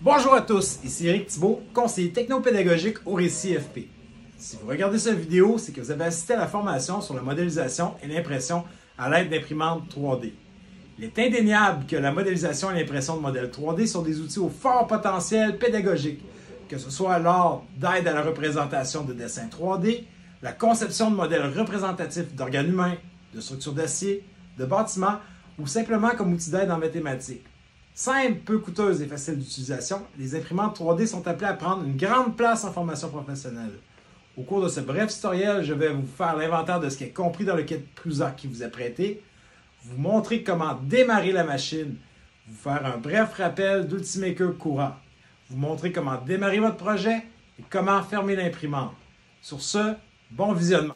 Bonjour à tous, ici Eric Thibault, conseiller technopédagogique au Récit FP. Si vous regardez cette vidéo, c'est que vous avez assisté à la formation sur la modélisation et l'impression à l'aide d'imprimantes 3D. Il est indéniable que la modélisation et l'impression de modèles 3D sont des outils au fort potentiel pédagogique, que ce soit lors d'aide à la représentation de dessins 3D, la conception de modèles représentatifs d'organes humains, de structures d'acier, de bâtiments ou simplement comme outil d'aide en mathématiques. Simples, peu coûteuses et faciles d'utilisation, les imprimantes 3D sont appelées à prendre une grande place en formation professionnelle. Au cours de ce bref tutoriel, je vais vous faire l'inventaire de ce qui est compris dans le kit Prusa qui vous est prêté, vous montrer comment démarrer la machine, vous faire un bref rappel d'Ultimaker Cura, vous montrer comment démarrer votre projet et comment fermer l'imprimante. Sur ce, bon visionnement!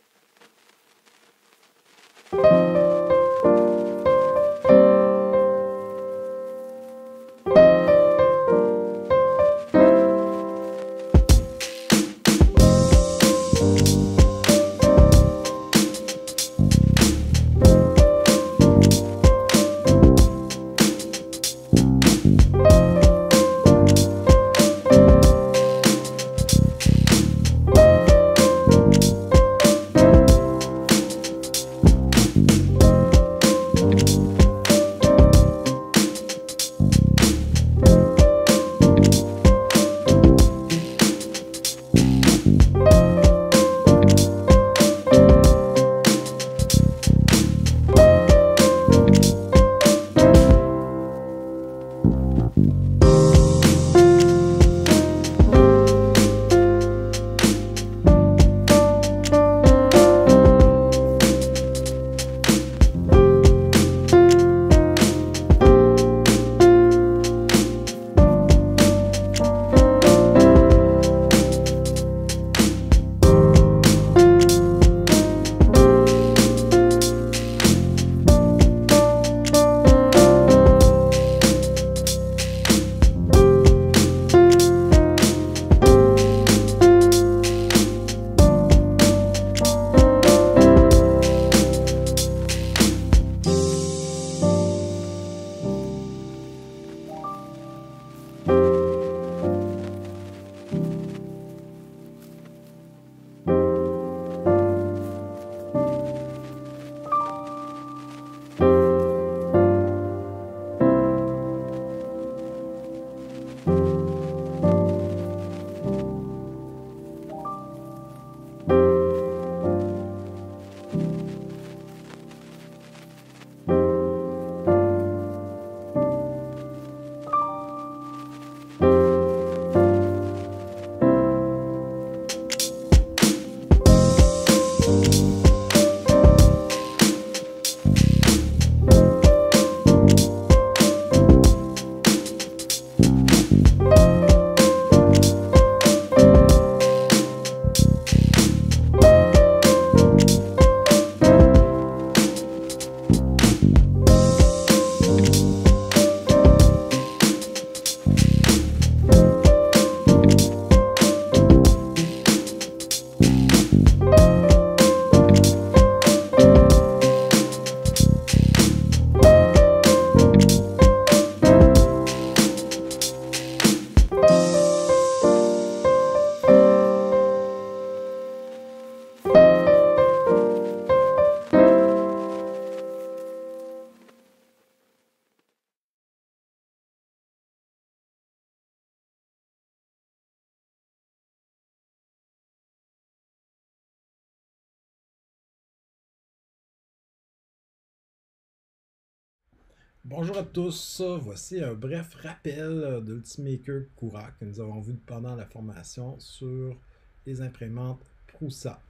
Bonjour à tous, voici un bref rappel d'Ultimaker Cura que nous avons vu pendant la formation sur les imprimantes Prusa.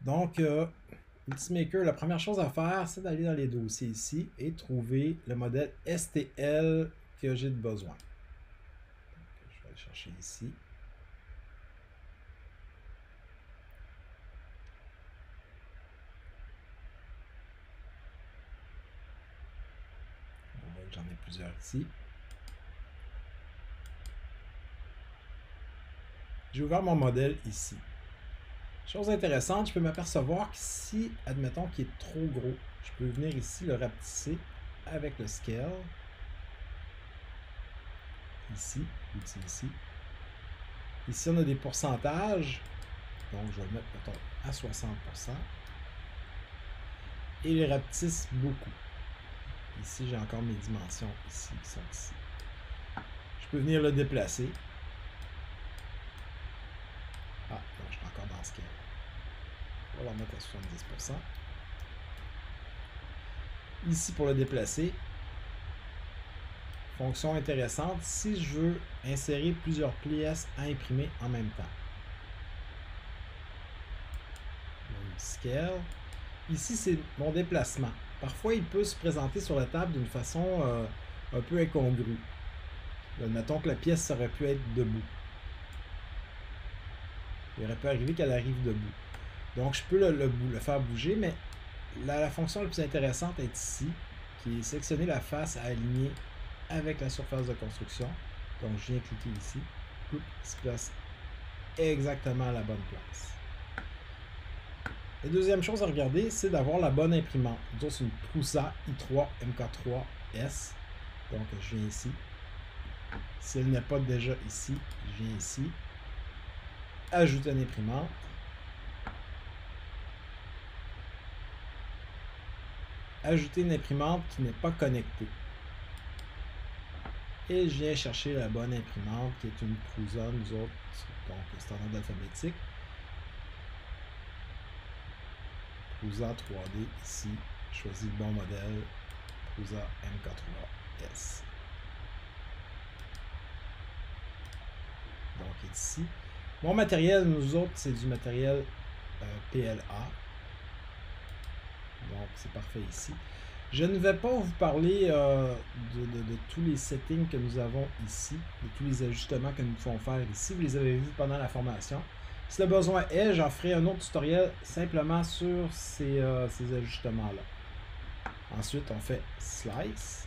Donc, Ultimaker, la première chose à faire, c'est d'aller dans les dossiers ici et trouver le modèle STL que j'ai de besoin. Donc, je vais aller chercher ici. J'en ai plusieurs ici. J'ai ouvert mon modèle ici. Chose intéressante, je peux m'apercevoir que si, admettons qu'il est trop gros, je peux venir ici le rapetisser avec le scale. ici, l'outil ici. Ici, on a des pourcentages. Donc, je vais le mettre, mettons, à 60%. Et il rapetisse beaucoup. Ici, j'ai encore mes dimensions ici, qui sont ici. Je peux venir le déplacer. Ah, non, je suis encore dans Scale. On va le remettre à 70%. Ici, pour le déplacer, fonction intéressante, si je veux insérer plusieurs pièces à imprimer en même temps. Scale. Ici, c'est mon déplacement. Parfois, il peut se présenter sur la table d'une façon un peu incongrue. Admettons que la pièce aurait pu être debout. Il aurait pu arriver qu'elle arrive debout. Donc, je peux le faire bouger, mais la fonction la plus intéressante est ici, qui est sélectionner la face à aligner avec la surface de construction. Donc, je viens cliquer ici. Il se place exactement à la bonne place. La deuxième chose à regarder, c'est d'avoir la bonne imprimante. Nous autres, c'est une Prusa i3 MK3S. Donc, je viens ici. Si elle n'est pas déjà ici, je viens ici. Ajouter une imprimante. Ajouter une imprimante qui n'est pas connectée. Et je viens chercher la bonne imprimante qui est une Prusa, nous autres, donc standard alphabétique. Prusa 3D ici, je choisis le bon modèle, Prusa MK3S. Donc ici. Mon matériel, nous autres, c'est du matériel PLA. Donc c'est parfait ici. Je ne vais pas vous parler de tous les settings que nous avons ici, de tous les ajustements que nous pouvons faire ici. Vous les avez vus pendant la formation. Si le besoin est, j'en ferai un autre tutoriel simplement sur ces ajustements-là. Ensuite, on fait Slice.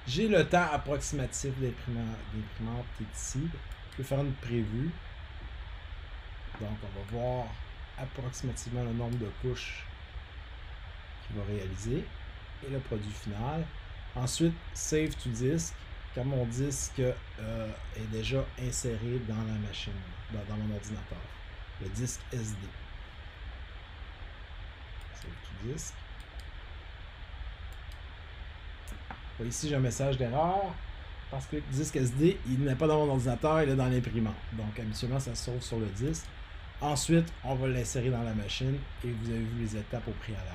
J'ai le temps approximatif d'imprimante qui est ici. Je peux faire une prévue. Donc, on va voir approximativement le nombre de couches qu'il va réaliser et le produit final. Ensuite, Save to Disk, quand mon disque est déjà inséré dans la machine, dans mon ordinateur. Le disque SD. Save to Disk. Ici, j'ai un message d'erreur parce que le disque SD, il n'est pas dans mon ordinateur, il est dans l'imprimante. Donc, habituellement, ça se sauve sur le disque. Ensuite, on va l'insérer dans la machine et vous avez vu les étapes au préalable.